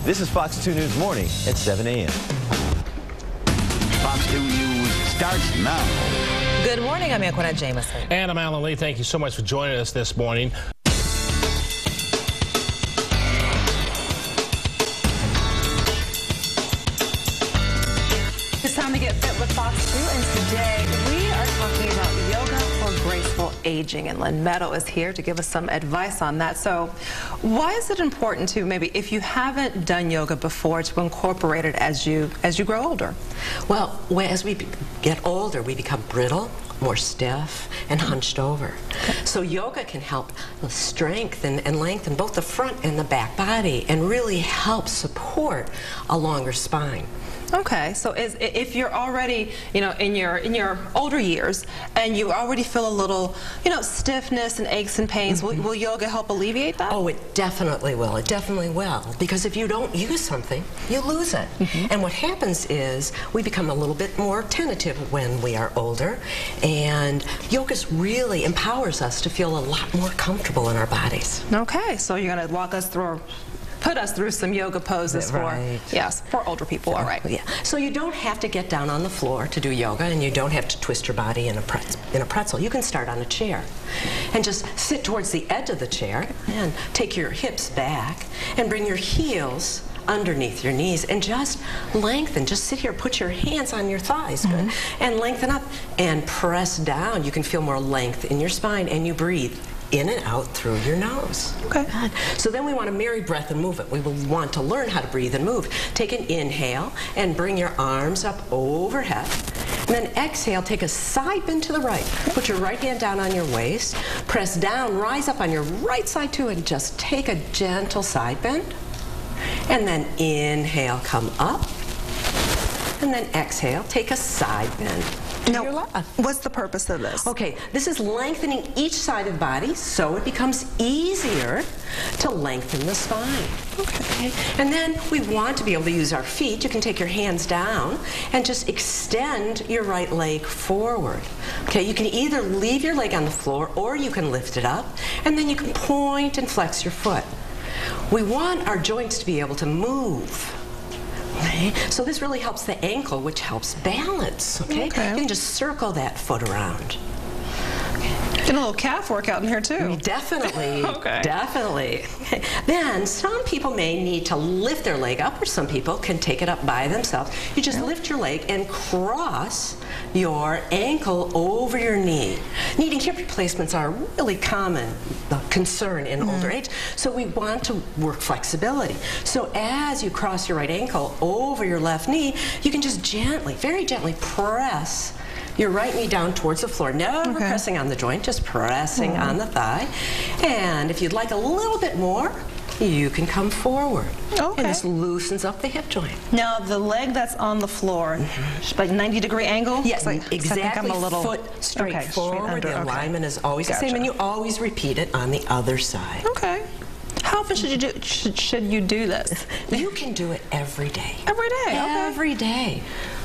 This is Fox 2 News Morning at 7 a.m. Fox 2 News starts now. Good morning, I'm Anquinette Jamison. And I'm Alan Lee. Thank you so much for joining us this morning. It's time to get fit with Fox 2, and today we are talking about yoga for graceful aging. And Lynn is here to give us some advice on that. So why is it important to, maybe if you haven't done yoga before, to incorporate it as you grow older? Well, as we get older, we become brittle, more stiff, and hunched over. So yoga can help strengthen and lengthen both the front and the back body and really help support a longer spine. Okay, so if you're already, in your older years and you already feel a little, stiffness and aches and pains, will yoga help alleviate that? Oh, it definitely will. It definitely will. Because if you don't use something, you lose it. And what happens is we become a little bit more tentative when we are older, and yoga really empowers us to feel a lot more comfortable in our bodies. Okay, so you're going to walk us through, put us through some yoga poses for older people. All right. Yeah. So you don't have to get down on the floor to do yoga, and you don't have to twist your body in a pretzel. You can start on a chair and just sit towards the edge of the chair and take your hips back and bring your heels underneath your knees and just lengthen. Just sit here, put your hands on your thighs, good, and lengthen up and press down. You can feel more length in your spine, and you breathe in and out through your nose. Okay. Good. So then we want to marry breath and movement. We will want to learn how to breathe and move. Take an inhale and bring your arms up overhead. And then exhale, take a side bend to the right. Put your right hand down on your waist. Press down, rise up on your right side too, and just take a gentle side bend. And then inhale, come up. And then exhale, take a side bend. Now, what's the purpose of this? Okay, this is lengthening each side of the body so it becomes easier to lengthen the spine. Okay. And then we want to be able to use our feet. You can take your hands down and just extend your right leg forward. Okay, you can either leave your leg on the floor or you can lift it up, and then you can point and flex your foot. We want our joints to be able to move. Okay. So this really helps the ankle, which helps balance. Okay? You can just circle that foot around. Getting a little calf workout in here too. Definitely. Definitely. Okay. Then some people may need to lift their leg up, or some people can take it up by themselves. You just lift your leg and cross your ankle over your knee. Needing hip replacements are a really common concern in older age, so we want to work flexibility. So as you cross your right ankle over your left knee, you can just gently, very gently press your right knee down towards the floor, never pressing on the joint, just pressing on the thigh. And if you'd like a little bit more, you can come forward. And this loosens up the hip joint. Now, the leg that's on the floor, like 90-degree angle? Yes, like, exactly. I'm a little, foot straight forward. The alignment is always the same, and you always repeat it on the other side. Okay. How often should you do this? You can do it every day. Every day? Every day.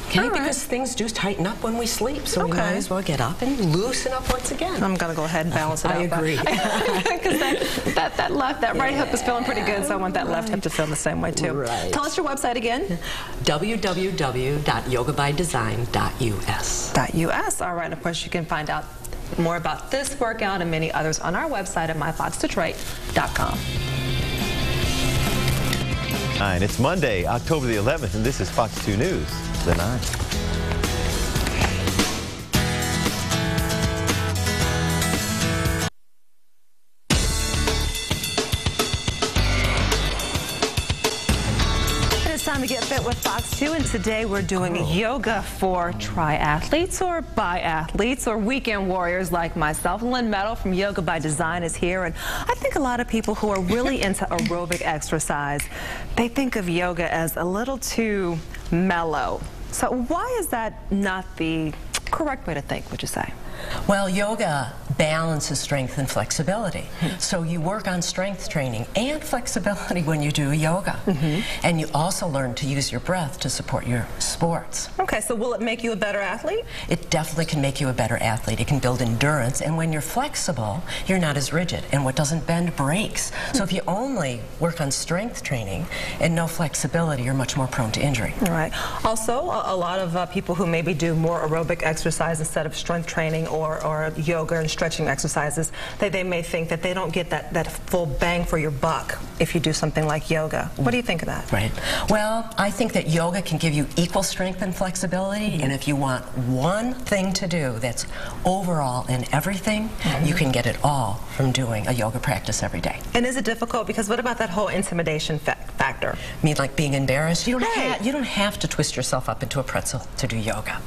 Okay, because things do tighten up when we sleep, so we might as well get up and loosen up once again. I'm going to go ahead and balance it out. I agree. Because that right hip is feeling pretty good, so I want that left hip to feel the same way too. Tell us your website again. www.yogabydesign.us. All right, and of course you can find out more about this workout and many others on our website at myfoxdetroit.com. Hi, and it's Monday, October the 11th, and this is Fox 2 News, the 9. Time to get fit with Fox 2, and today we're doing yoga for triathletes or biathletes or weekend warriors like myself. Lynn from Yoga by Design is here, and I think a lot of people who are really into aerobic exercise, they think of yoga as a little too mellow. So why is that not the correct way to think, would you say? Well, yoga balances strength and flexibility. So you work on strength training and flexibility when you do yoga. And you also learn to use your breath to support your sports. Okay, so will it make you a better athlete? It definitely can make you a better athlete. It can build endurance, and when you're flexible, you're not as rigid, and what doesn't bend breaks. So if you only work on strength training and no flexibility, you're much more prone to injury. All right. Also, a lot of people who maybe do more aerobic exercise instead of strength training or yoga and stretching exercises, they may think that they don't get that full bang for your buck if you do something like yoga. What do you think of that? Right. Well, I think that yoga can give you equal strength and flexibility, and if you want one thing to do that's overall in everything, you can get it all from doing a yoga practice every day. And is it difficult? Because what about that whole intimidation factor? I mean, like being embarrassed? You don't have to twist yourself up into a pretzel to do yoga.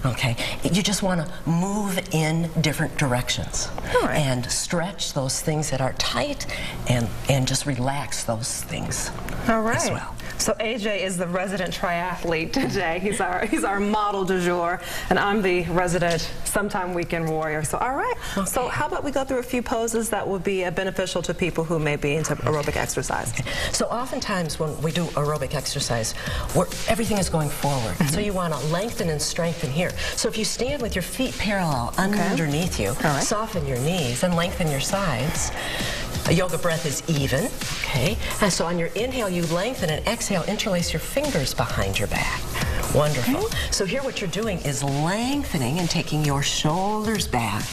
Okay. You just want to move in different directions. And stretch those things that are tight and just relax those things as well. So AJ is the resident triathlete today. He's our model du jour, and I'm the resident sometime weekend warrior. So all right. So how about we go through a few poses that would be beneficial to people who may be into aerobic exercise. So oftentimes when we do aerobic exercise, everything is going forward. So you want to lengthen and strengthen here. So if you stand with your feet parallel underneath you, soften your knees and lengthen your sides. A yoga breath is even, okay? And so on your inhale, you lengthen, and exhale, interlace your fingers behind your back. Wonderful. So here what you're doing is lengthening and taking your shoulders back.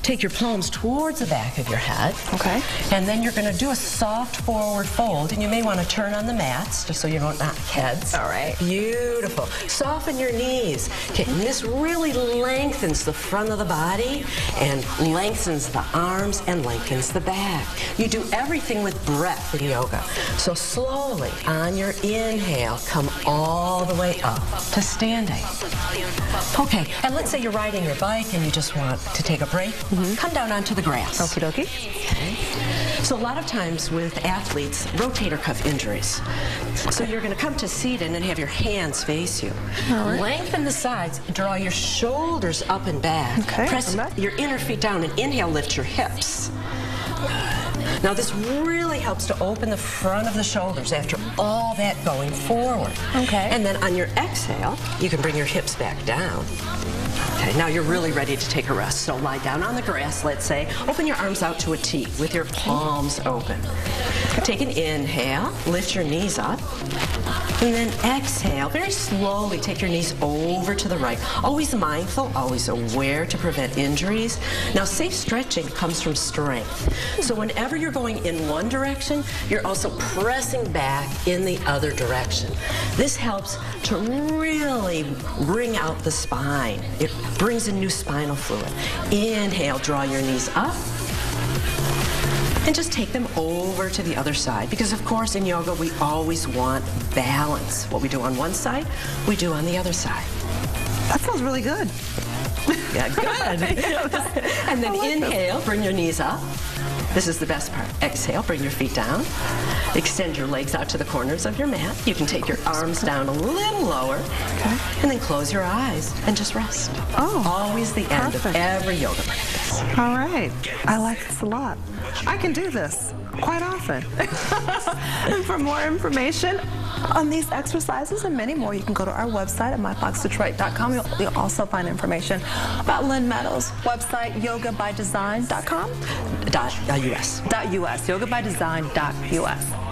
Take your palms towards the back of your head. And then you're going to do a soft forward fold, and you may want to turn on the mats just so you don't knock heads. Beautiful. Soften your knees. Okay, and this really lengthens the front of the body and lengthens the arms and lengthens the back. You do everything with breath in yoga. So slowly on your inhale, come all the way up to standing. Okay, and let's say you're riding your bike and you just want to take a break. Come down onto the grass. Okie dokie. Okay. So a lot of times with athletes, rotator cuff injuries. So you're going to come to seated and have your hands face you. Lengthen the sides, draw your shoulders up and back. Press your inner feet down and inhale, lift your hips. Now this really helps to open the front of the shoulders after all that going forward. And then on your exhale, you can bring your hips back down. Okay, now you're really ready to take a rest. So lie down on the grass, let's say. Open your arms out to a T with your palms open. Take an inhale, lift your knees up. And then exhale, very slowly take your knees over to the right. Always mindful, always aware to prevent injuries. Now safe stretching comes from strength. So whenever you're going in one direction, you're also pressing back in the other direction. This helps to really bring out the spine. It brings in new spinal fluid. Inhale, draw your knees up. And just take them over to the other side. Because of course in yoga we always want balance. What we do on one side, we do on the other side. That sounds really good. Yeah, good. And then inhale, bring your knees up. This is the best part. Exhale, bring your feet down. Extend your legs out to the corners of your mat. You can take your arms down a little lower. And then close your eyes and just rest. Always the end of every yoga practice. All right. I like this a lot. I can do this quite often. And for more information on these exercises and many more, you can go to our website at myfoxdetroit.com. You'll also find information about Lynn Meadows' website, yogabydesign.com? .us. .us, yogabydesign.us.